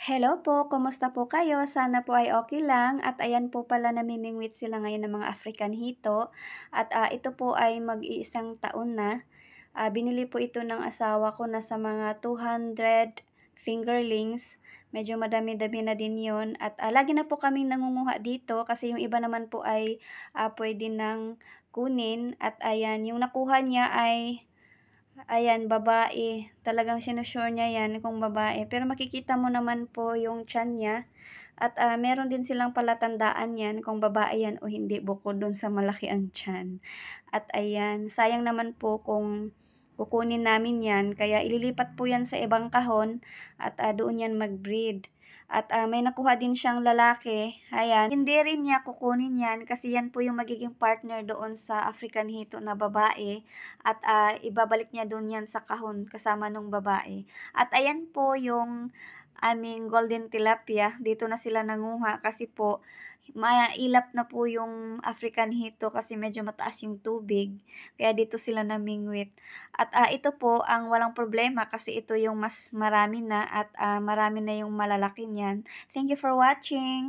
Hello po, kumusta po kayo? Sana po ay okay lang at ayan po pala namimingwit sila ngayon ng mga African hito at, ito po ay mag-iisang taon na. Binili po ito ng asawa ko na sa mga 200 fingerlings, medyo madami-dami na din 'yon at, lagi na po kaming nangunguha dito kasi yung iba naman po ay, puwede ng kunin at ayan, yung nakuha niya ay ayan, babae. Talagang sinu-sure niya 'yan kung babae, pero makikita mo naman po yung tiyan niya at, meron din silang palatandaan 'yan kung babae 'yan o hindi bukod dun sa malaki ang tiyan. At ayan, sayang naman po kung kukunin namin 'yan kaya ililipat po 'yan sa ibang kahon at, doon 'yan mag-breed. At, may nakuha din siyang lalaki, ayan. Hindi rin niya kukunin 'yan kasi 'yan po yung magiging partner doon sa African Hito na babae at, ibabalik niya dun 'yan sa kahon kasama nung babae. At ayan po yung aming golden tilapia, dito na sila nanguha kasi po mailap na po yung African Hito kasi medyo mataas yung tubig, kaya dito sila namingwit. At, ito po ang walang problema kasi ito yung mas marami na at, marami na yung malalaki niyan. Thank you for watching.